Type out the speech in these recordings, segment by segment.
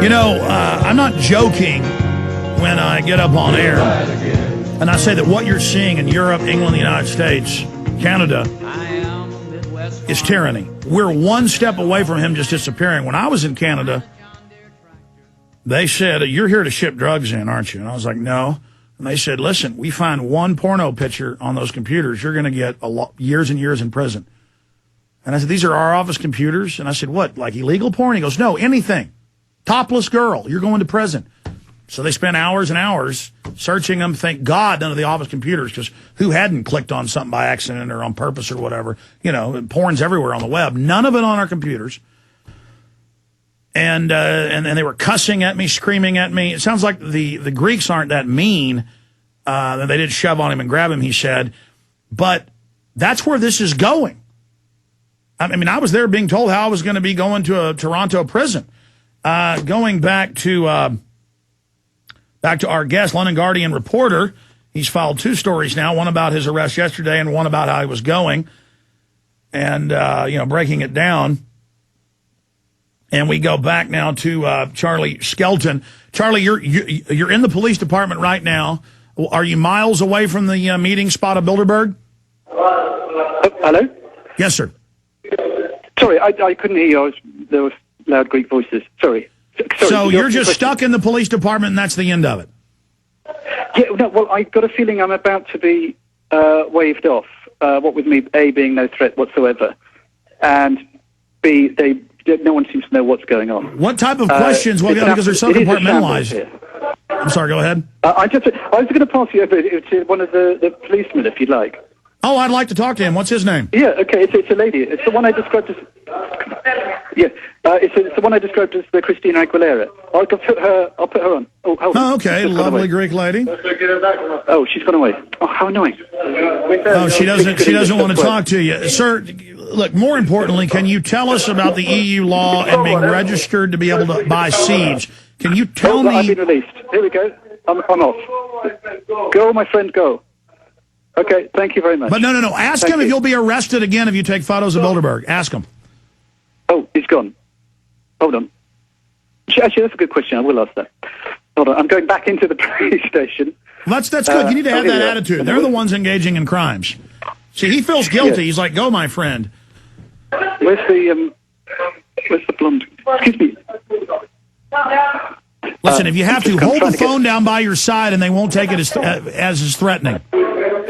You know, I'm not joking when I get up on air and I say that what you're seeing in Europe, England, the United States, Canada is tyranny. We're one step away from him just disappearing. When I was in Canada, they said, "You're here to ship drugs in, aren't you?" And I was like, "No." And they said, "Listen, we find one porno picture on those computers, you're going to get years and years in prison." And I said, "These are our office computers?" And I said, "What, like illegal porn?" He goes, "No, anything. Topless girl, you're going to prison." So they spent hours and hours searching them. Thank God none of the office computers, because who hadn't clicked on something by accident or on purpose or whatever? You know, porn's everywhere on the web. None of it on our computers. And they were cussing at me, screaming at me. It sounds like the Greeks aren't that mean. They did shove on him and grab him, he said. But that's where this is going. I mean, I was there being told how I was going to be going to a Toronto prison. Going back to our guest, London Guardian reporter. He's filed 2 stories now, one about his arrest yesterday and one about how he was going, and breaking it down. And we go back now to Charlie Skelton. Charlie, you're in the police department right now. Are you miles away from the meeting spot of Bilderberg? Hello? Yes, sir. Sorry, I couldn't hear you. There were loud Greek voices. Sorry. So you're just stuck in the police department, and that's the end of it? Yeah, no, well, I got a feeling I'm about to be waved off, what with me, A, being no threat whatsoever, and B, no one seems to know what's going on. What type of questions? Well, because they're so compartmentalized. I'm sorry, go ahead. I was going to pass you over to one of the policemen, if you'd like. Oh, I'd like to talk to him. What's his name? Yeah, okay, it's a lady. It's the one I described as... Yeah, it's the one I described as the Christina Aguilera. I'll put her on. Oh, hold on. Oh, okay, lovely Greek lady. Oh, she's gone away. Oh, how annoying. Oh, she doesn't want to talk to you. Sir, look, more importantly, can you tell us about the EU law and being registered to be able to buy seeds? Can you tell me... I've been released. Here we go. I'm off. Go, my friend, go. Okay, thank you very much. But no. Ask him if you'll be arrested again if you take photos of Bilderberg. Ask him. Oh, he's gone. Hold on. Actually, that's a good question. I will ask that. Hold on. I'm going back into the police station. Well, that's good. You need to have that attitude. They're the ones engaging in crimes. See, he feels guilty. Yeah. He's like, "Go, my friend." Where's the blonde? Excuse me. Listen, if you have to, hold the phone down by your side, and they won't take it as threatening.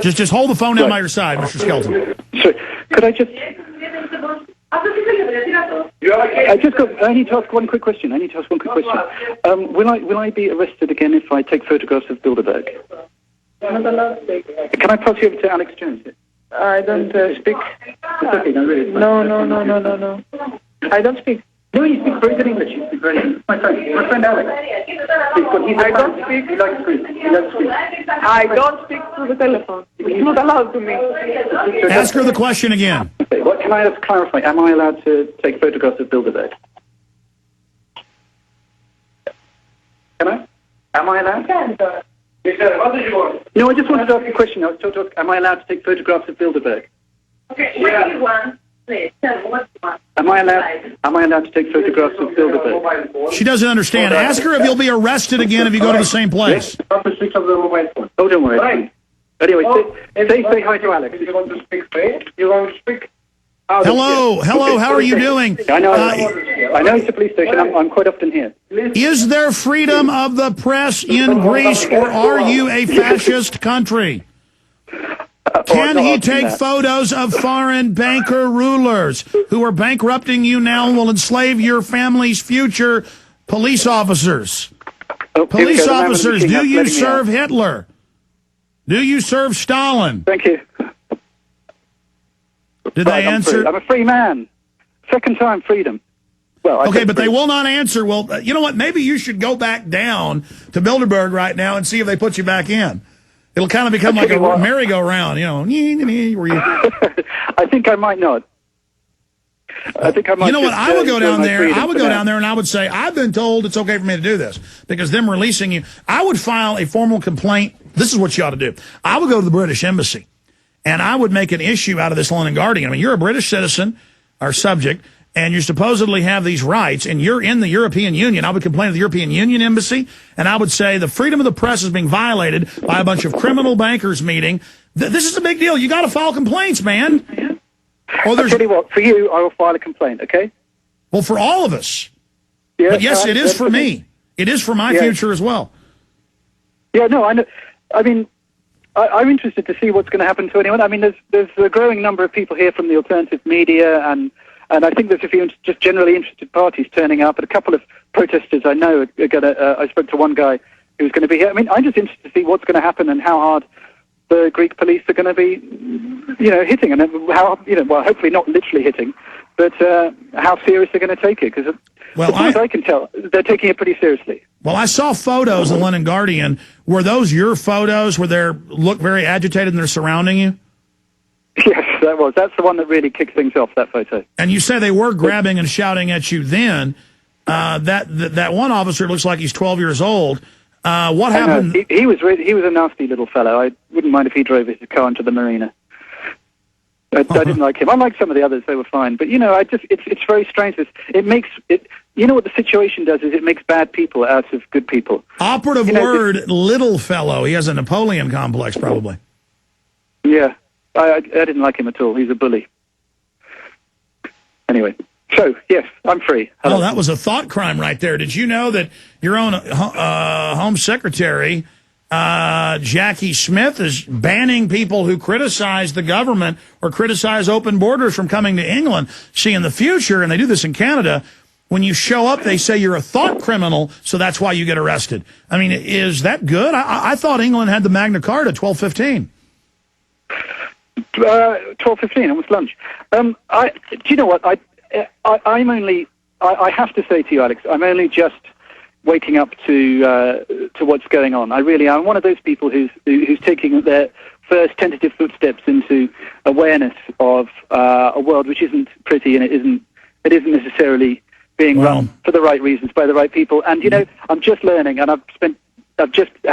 Just hold the phone down by your side, Mr. Skelton. Sorry, could I just... I need to ask one quick question. Will I be arrested again if I take photographs of Bilderberg? Can I pass you over to Alex Jones? I don't speak. No. I don't speak. No, you speak very good English. You speak very English. My friend Alex. I don't speak. He likes to speak. I don't speak through the telephone. It's not allowed to me. Ask her the question again. What can I just clarify? Am I allowed to take photographs of Bilderberg? Can I? Am I allowed? What did you want? No, I just wanted to ask a question. Am I allowed to take photographs of Bilderberg? Okay, what do you want? Please, tell me what you want. Am I allowed to take photographs of Bilderberg? She doesn't understand. Ask her if you'll be arrested again if you go to the same place. Oh, don't worry. Anyway, say hi to Alex. You want to speak straight? You want to speak? Hello, how are you doing? I know it's a police station. I'm quite often here. Is there freedom of the press in Greece, or are you a fascist country? Can he take photos of foreign banker rulers who are bankrupting you now and will enslave your family's future police officers? Police officers, do you serve Hitler? Do you serve Stalin? Thank you. Did they answer? I'm a free man. Second time freedom. Well, okay, but they will not answer. Well, you know what? Maybe you should go back down to Bilderberg right now and see if they put you back in. It'll kind of become like a merry-go-round, you know. I think I might not. You know what? I would go down there. I would go down there and I would say, "I've been told it's okay for me to do this," because them releasing you. I would file a formal complaint. This is what you ought to do. I would go to the British Embassy, and I would make an issue out of this London Guardian. I mean, you're a British citizen, our subject, and you supposedly have these rights, and you're in the European Union, I would complain to the European Union embassy, and I would say the freedom of the press is being violated by a bunch of criminal bankers meeting. This is a big deal. You got to file complaints, man. I'll tell you what, for you, I will file a complaint, okay? Well, for all of us. Yeah, but yes, it is for me. It is for my future as well. Yeah, no, I know. I mean, I'm interested to see what's going to happen to anyone. I mean, there's a growing number of people here from the alternative media, and I think there's a few just generally interested parties turning up, and a couple of protesters I know are going to. I spoke to one guy who's going to be here. I mean, I'm just interested to see what's going to happen and how hard the Greek police are going to be, hitting, and how, well, hopefully not literally hitting, but how serious they're going to take it, because as far as I can tell, they're taking it pretty seriously. Well, I saw photos in the London Guardian. Were those your photos where they look very agitated and they're surrounding you? Yes, that was. That's the one that really kicked things off, that photo. And you say they were grabbing and shouting at you then. That one officer looks like he's 12 years old. What happened? He was a nasty little fellow. I wouldn't mind if he drove his car into the marina. I didn't like him. I like some of the others; they were fine. But it's very strange. It makes it. You know what the situation does is it makes bad people out of good people. Operative word, little fellow. He has a Napoleon complex, probably. Yeah, I didn't like him at all. He's a bully. Anyway, so yes, I'm free. Hello. Oh, that was a thought crime right there. Did you know that your own Home Secretary, Jackie Smith, is banning people who criticize the government or criticize open borders from coming to England? See, in the future, and they do this in Canada, when you show up, they say you're a thought criminal, so that's why you get arrested. I mean, is that good? I thought England had the Magna Carta, 1215. 12:15, almost lunch. Do you know what? I have to say to you, Alex, I'm only just waking up to what's going on. I'm one of those people who's taking their first tentative footsteps into awareness of a world which isn't pretty, and it isn't necessarily being run for the right reasons by the right people. And I'm just learning, and I've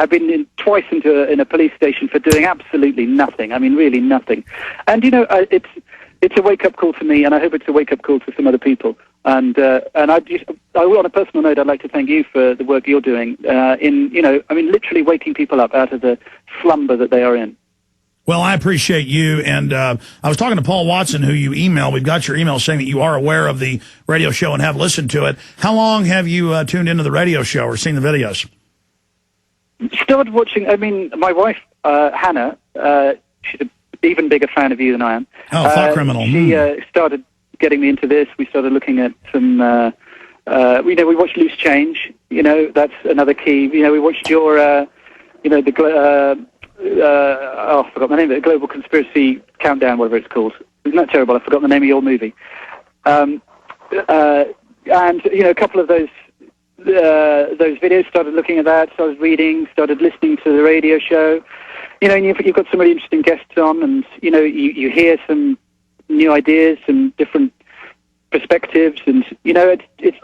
been twice in a police station for doing absolutely nothing. I mean, really nothing. And it's a wake up call to me, and I hope it's a wake up call to some other people. And on a personal note, I'd like to thank you for the work you're doing literally waking people up out of the slumber that they are in. Well, I appreciate you, and I was talking to Paul Watson, who you emailed. We've got your email saying that you are aware of the radio show and have listened to it. How long have you tuned into the radio show or seen the videos? Started watching. I mean, my wife, Hannah, she's an even bigger fan of you than I am. Oh, thought criminal. She started getting me into this. We started looking at some. We watched Loose Change. That's another key. We watched your. I forgot my name. The Global Conspiracy Countdown, whatever it's called. Isn't that terrible? I forgot the name of your movie. And a couple of those videos, started looking at that, started reading, started listening to the radio show. And you've got some really interesting guests on, and you hear some new ideas, some different perspectives, and it's.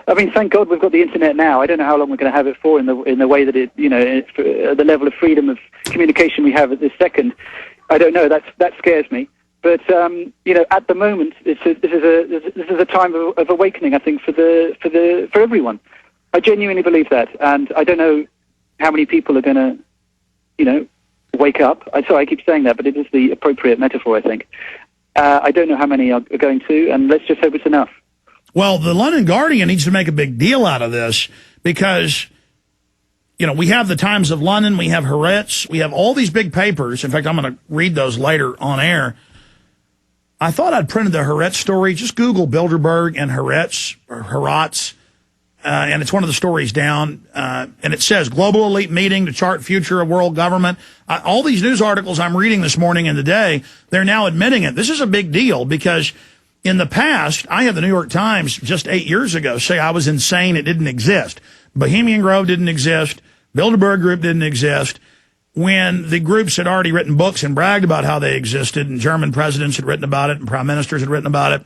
I mean, thank God we've got the internet now. I don't know how long we're going to have it for in the way that the level of freedom of communication we have at this second. I don't know. That scares me. But at the moment, this is a time of awakening. I think for everyone. I genuinely believe that, and I don't know how many people are going to, wake up. I keep saying that, but it is the appropriate metaphor, I think. I don't know how many are going to, and let's just hope it's enough. Well, the London Guardian needs to make a big deal out of this because, we have the Times of London, we have Haaretz, we have all these big papers. In fact, I'm going to read those later on air. I thought I'd printed the Haaretz story. Just Google Bilderberg and Haaretz, or Haaretz. And it's one of the stories down, and it says, global elite meeting to chart future of world government. All these news articles I'm reading this morning and today, they're now admitting it. This is a big deal because in the past, I had the New York Times just 8 years ago say I was insane, it didn't exist. Bohemian Grove didn't exist. Bilderberg Group didn't exist. When the groups had already written books and bragged about how they existed, and German presidents had written about it, and prime ministers had written about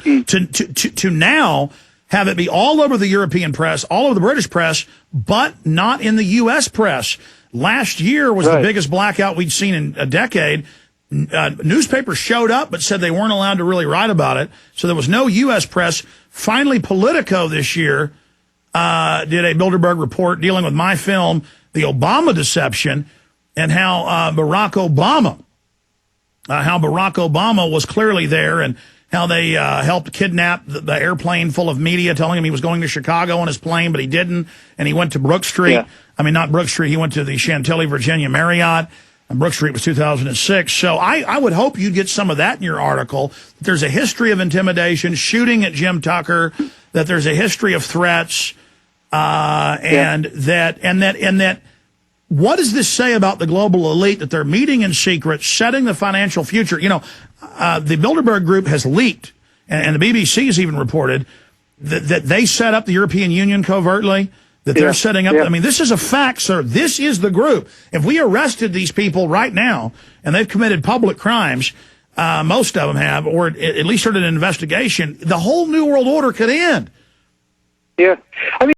it, to now have it be all over the European press, all over the British press, but not in the U.S. press. Last year was the biggest blackout we'd seen in a decade. Newspapers showed up but said they weren't allowed to really write about it, so there was no U.S. press. Finally, Politico this year did a Bilderberg report dealing with my film, The Obama Deception, and how Barack Obama was clearly there, and how they helped kidnap the airplane full of media, telling him he was going to Chicago on his plane, but he didn't, and he went to Brook Street. Yeah. I mean, not Brook Street. He went to the Chantilly, Virginia Marriott, and Brook Street was 2006. So I would hope you'd get some of that in your article. There's a history of intimidation, shooting at Jim Tucker, that there's a history of threats, and that. What does this say about the global elite, that they're meeting in secret, setting the financial future? You know, the Bilderberg Group has leaked, and the BBC has even reported that they set up the European Union covertly, that they're setting up. I mean, this is a fact, sir. This is the group. If we arrested these people right now, and they've committed public crimes, most of them have, or at least started an investigation, the whole New World Order could end. Yeah. I mean,